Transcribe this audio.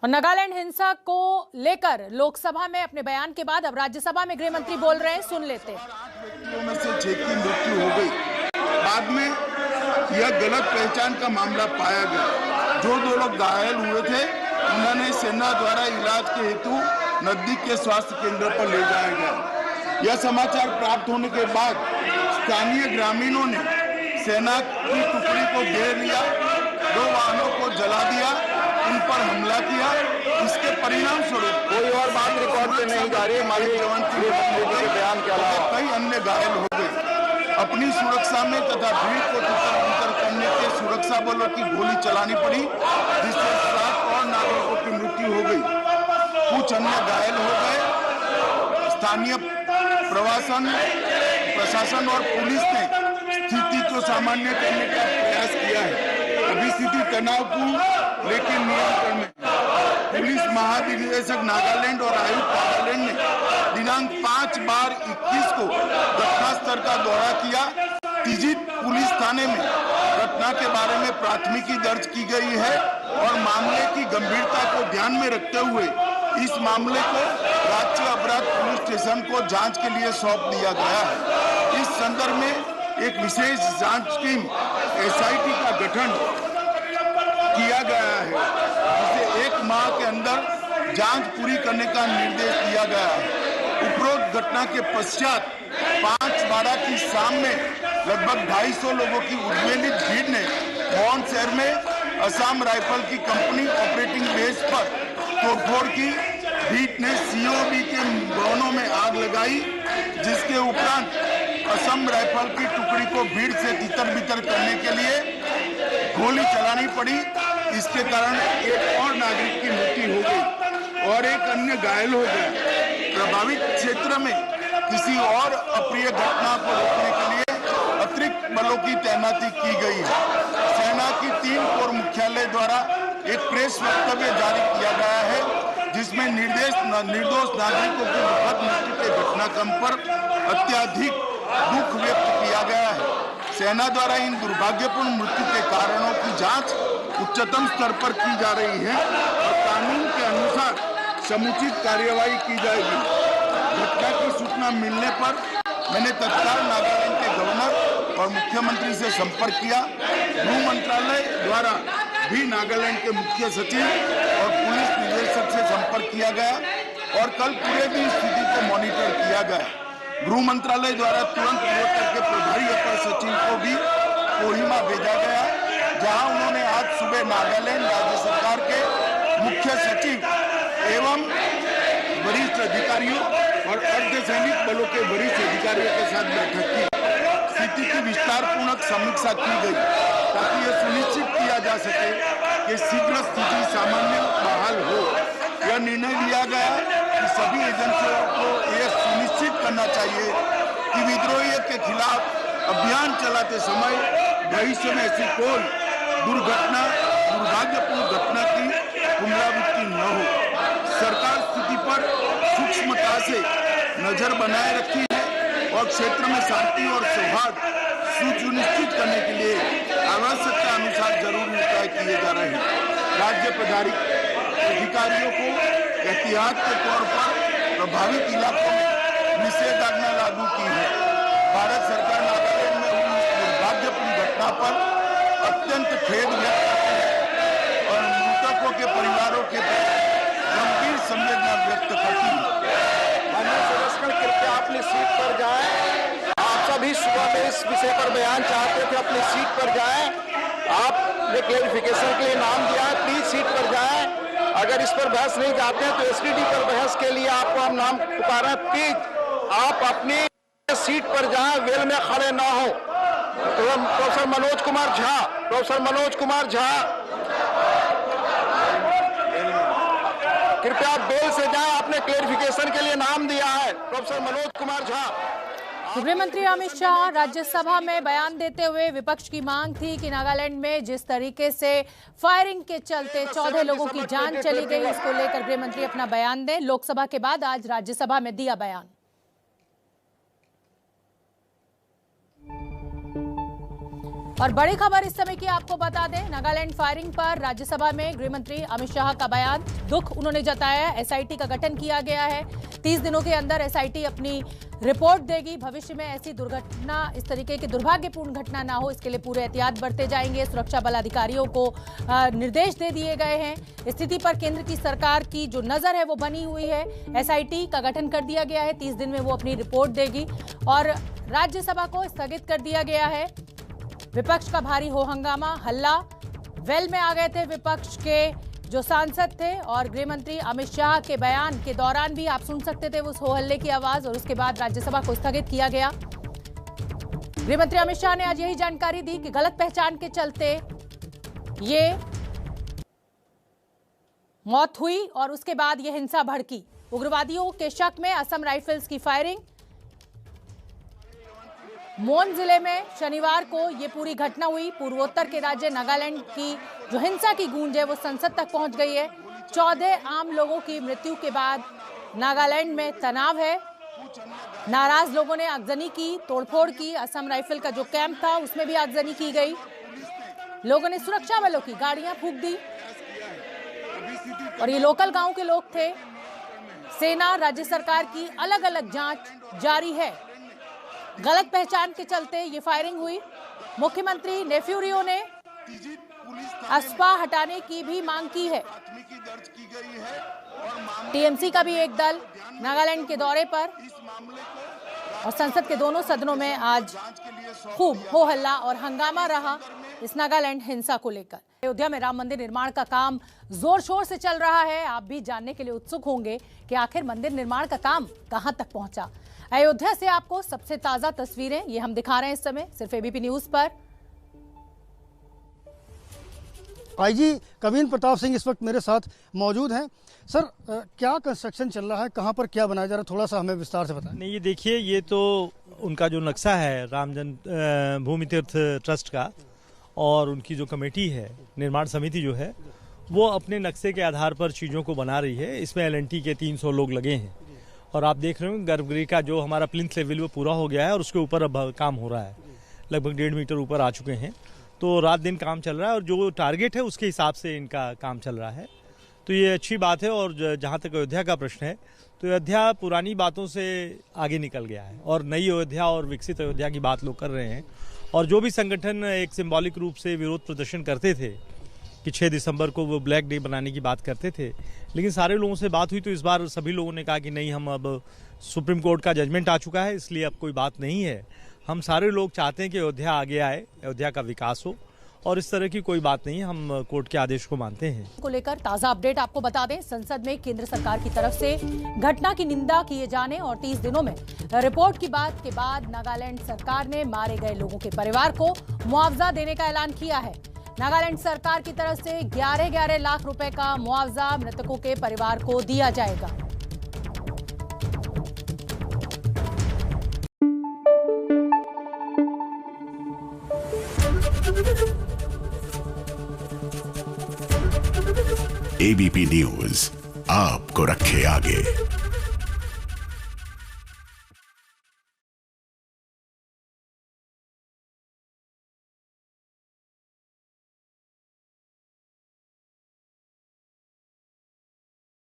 और नागालैंड हिंसा को लेकर लोकसभा में अपने बयान के बाद अब राज्यसभा में गृह मंत्री बोल रहे हैं, सुन लेते हैं। 8 व्यक्तियों में से 6 की मृत्यु हो गई। बाद में यह गलत पहचान का मामला पाया गया। जो 2 लोग घायल हुए थे उन्होंने सेना द्वारा इलाज के हेतु नजदीक के स्वास्थ्य केंद्र पर ले जाया गया। यह समाचार प्राप्त होने के बाद स्थानीय ग्रामीणों ने सेना की टुकड़ी को घेर लिया, 2 वाहनों को जला दिया, उन पर हमला किया। इसके परिणाम स्वरूप कोई और बात रिकॉर्ड पे नहीं जा रही। माननीय जवान के बयान के अलावा कई अन्य घायल हो गए। अपनी सुरक्षा में तथा भीड़ को तितर-बितर करने के सुरक्षा बलों की गोली चलानी पड़ी, जिससे 7 और नागरिकों की मृत्यु हो गई, कुछ अन्य घायल हो गए। स्थानीय प्रशासन और पुलिस ने स्थिति को सामान्य करने का प्रयास किया है। अभी स्थिति तनावपूर्ण लेकिन नियंत्रण में। पुलिस महानिदेशक नागालैंड और आयुक्त नागालैंड ने दिनांक 5/12/21 को घटनास्थल का दौरा किया। तिजित पुलिस थाने में घटना के बारे में प्राथमिकी दर्ज की गई है और मामले की गंभीरता को ध्यान में रखते हुए इस मामले को राज्य अपराध पुलिस स्टेशन को जांच के लिए सौंप दिया गया है। इस संदर्भ में एक विशेष जांच टीम SIT का गठन किया गया है, जिसे 1 माह के अंदर जांच पूरी करने का निर्देश दिया गया है। उपरोक्त घटना के पश्चात 5/12 की शाम में लगभग 250 लोगों की उद्वेलित भीड़ ने मौन शहर में असम राइफल की कंपनी ऑपरेटिंग बेस पर तोड़फोड़ की। भीड़ ने COB के भवनों में आग लगाई, जिसके उपरांत असम राइफल की टुकड़ी को भीड़ से तितर-बितर करने के लिए गोली चलानी पड़ी। इसके कारण एक और नागरिक की मृत्यु हो गई और एक अन्य घायल हो गया। प्रभावित क्षेत्र में किसी और अप्रिय घटना को रोकने के लिए अतिरिक्त बलों की तैनाती की गई है। सेना की 3 कोर मुख्यालय द्वारा एक प्रेस वक्तव्य जारी किया गया है, जिसमें निर्दोष नागरिकों की दुखद मृत्यु के घटनाक्रम पर अत्यधिक दुख व्यक्त किया गया है। सेना द्वारा इन दुर्भाग्यपूर्ण मृत्यु के कारणों की जांच उच्चतम स्तर पर की जा रही है और कानून के अनुसार समुचित कार्यवाही की जाएगी। घटना की सूचना मिलने पर मैंने तत्काल नागालैंड के गवर्नर और मुख्यमंत्री से संपर्क किया। गृह मंत्रालय द्वारा भी नागालैंड के मुख्य सचिव और पुलिस निदेशक से संपर्क किया गया और कल पूरे दिन स्थिति को मॉनिटर किया गया। गृह मंत्रालय द्वारा तुरंत पूर्वोत्तर के प्रभारी अपर सचिव को भी कोहिमा भेजा गया, जहां उन्होंने आज सुबह नागालैंड राज्य सरकार के मुख्य सचिव एवं वरिष्ठ अधिकारियों और अर्धसैनिक बलों के वरिष्ठ अधिकारियों के साथ बैठक की। स्थिति की विस्तारपूर्वक समीक्षा की गई ताकि यह सुनिश्चित किया जा सके कि शीघ्र स्थिति सामान्य बहाल हो। यह निर्णय लिया गया कि सभी एजेंसियों को यह सुनिश्चित करना चाहिए कि विद्रोहियों के खिलाफ अभियान चलाते समय भविष्य में ऐसी कोई दुर्भाग्यपूर्ण घटना की पुनरावृत्ति न हो। सरकार स्थिति पर सूक्ष्मता से नजर बनाए रखी है और क्षेत्र में शांति और सौहार्द सुनिश्चित करने के लिए आवश्यकता अनुसार जरूरी उपाय किए जा रहे हैं। राज्य अधिकारियों को एहतियात के तौर पर प्रभावित इलाकों में निषेधाज्ञा लागू की है। भारत सरकार नागालैंड में हुई दुर्भाग्यपूर्ण घटना पर अत्यंत खेद व्यक्त करती है और मृतकों के परिवारों के प्रति गंभीर संवेदना व्यक्त करती है। माननीय सदस्यगण, कृपया अपनी सीट पर जाएं। आप सभी सुबह में इस विषय पर बयान चाहते थे, अपनी सीट पर जाएं। आपने क्लेरिफिकेशन के लिए नाम दिया है, प्लीज सीट पर जाएं। अगर इस पर बहस नहीं चाहते हैं तो STD पर बहस के लिए आपको हम नाम पुकारें। प्लीज आप अपनी सीट पर जाएं, वेल में खड़े ना हो। प्रोफेसर मनोज कुमार झा, कृपया बेल से जाएं। आपने क्लेरिफिकेशन के लिए नाम दिया है, प्रोफेसर मनोज कुमार झा। गृह मंत्री अमित शाह राज्यसभा में बयान देते हुए विपक्ष की मांग थी कि नागालैंड में जिस तरीके से फायरिंग के चलते 14 लोगों की जान चली गई, उसको लेकर गृह मंत्री अपना बयान दें। लोकसभा के बाद आज राज्यसभा में दिया बयान। और बड़ी खबर इस समय की आपको बता दें, नागालैंड फायरिंग पर राज्यसभा में गृह मंत्री अमित शाह का बयान, दुख उन्होंने जताया है। एसआईटी का गठन किया गया है, 30 दिनों के अंदर एसआईटी अपनी रिपोर्ट देगी। भविष्य में ऐसी दुर्घटना, इस तरीके की दुर्भाग्यपूर्ण घटना ना हो, इसके लिए पूरे एहतियात बरते जाएंगे। सुरक्षा बल अधिकारियों को निर्देश दे दिए गए हैं। स्थिति पर केंद्र की सरकार की जो नजर है वो बनी हुई है। एसआईटी का गठन कर दिया गया है, 30 दिन में वो अपनी रिपोर्ट देगी और राज्यसभा को स्थगित कर दिया गया है। विपक्ष का भारी हो हंगामा, हल्ला, वेल में आ गए थे विपक्ष के जो सांसद थे और गृह मंत्री अमित शाह के बयान के दौरान भी आप सुन सकते थे उस हो हल्ले की आवाज और उसके बाद राज्यसभा को स्थगित किया गया। गृह मंत्री अमित शाह ने आज यही जानकारी दी कि गलत पहचान के चलते ये मौत हुई और उसके बाद ये हिंसा भड़की। उग्रवादियों के शक में असम राइफल्स की फायरिंग। मोन जिले में शनिवार को ये पूरी घटना हुई। पूर्वोत्तर के राज्य नागालैंड की जो हिंसा की गूंज है वो संसद तक पहुंच गई है। 14 आम लोगों की मृत्यु के बाद नागालैंड में तनाव है। नाराज लोगों ने आगजनी की, तोड़फोड़ की। असम राइफल का जो कैंप था उसमें भी आगजनी की गई। लोगों ने सुरक्षा बलों की गाड़ियां फूंक दी और ये लोकल गांव के लोग थे। सेना, राज्य सरकार की अलग अलग जांच जारी है। गलत पहचान के चलते ये फायरिंग हुई। मुख्यमंत्री नेफ्यू ने अस्पा हटाने की भी मांग की है। टीएमसी का भी एक दल नागालैंड के दौरे पर और संसद के दोनों सदनों में आज खूब हो हल्ला और हंगामा रहा इस नागालैंड हिंसा को लेकर। अयोध्या में राम मंदिर निर्माण का काम जोर शोर से चल रहा है। आप भी जानने के लिए उत्सुक होंगे कि आखिर मंदिर निर्माण का काम कहां तक पहुंचा। अयोध्या से आपको सबसे ताजा तस्वीरें ये हम दिखा रहे हैं इस समय सिर्फ एबीपी न्यूज पर। आईजी कवीन प्रताप सिंह इस वक्त मेरे साथ मौजूद हैं। सर, क्या कंस्ट्रक्शन चल रहा है, कहां पर क्या बनाया जा रहा है, थोड़ा सा हमें विस्तार से बताएं। नहीं, ये देखिए, ये तो उनका जो नक्शा है रामजन भूमि तीर्थ ट्रस्ट का और उनकी जो कमेटी है, निर्माण समिति जो है, वो अपने नक्शे के आधार पर चीज़ों को बना रही है। इसमें एलएनटी के 300 लोग लगे हैं और आप देख रहे हो गर्भगृह का जो हमारा प्लिंथ लेवल वो पूरा हो गया है और उसके ऊपर अब काम हो रहा है। लगभग 1.5 मीटर ऊपर आ चुके हैं। तो रात दिन काम चल रहा है और जो टारगेट है उसके हिसाब से इनका काम चल रहा है। तो ये अच्छी बात है। और जहाँ तक अयोध्या का प्रश्न है, तो अयोध्या पुरानी बातों से आगे निकल गया है और नई अयोध्या और विकसित अयोध्या की बात लोग कर रहे हैं। और जो भी संगठन एक सिंबॉलिक रूप से विरोध प्रदर्शन करते थे कि 6 दिसंबर को वो ब्लैक डे बनाने की बात करते थे, लेकिन सारे लोगों से बात हुई तो इस बार सभी लोगों ने कहा कि नहीं, हम अब सुप्रीम कोर्ट का जजमेंट आ चुका है, इसलिए अब कोई बात नहीं है। हम सारे लोग चाहते हैं कि अयोध्या आगे आए, अयोध्या का विकास हो और इस तरह की कोई बात नहीं है। हम कोर्ट के आदेश को मानते हैं। को लेकर ताजा अपडेट आपको बता दें, संसद में केंद्र सरकार की तरफ से घटना की निंदा किए जाने और 30 दिनों में रिपोर्ट की बात के बाद नागालैंड सरकार ने मारे गए लोगों के परिवार को मुआवजा देने का ऐलान किया है। नागालैंड सरकार की तरफ से 11 लाख रुपए का मुआवजा मृतकों के परिवार को दिया जाएगा। एबीपी न्यूज आपको रखे आगे।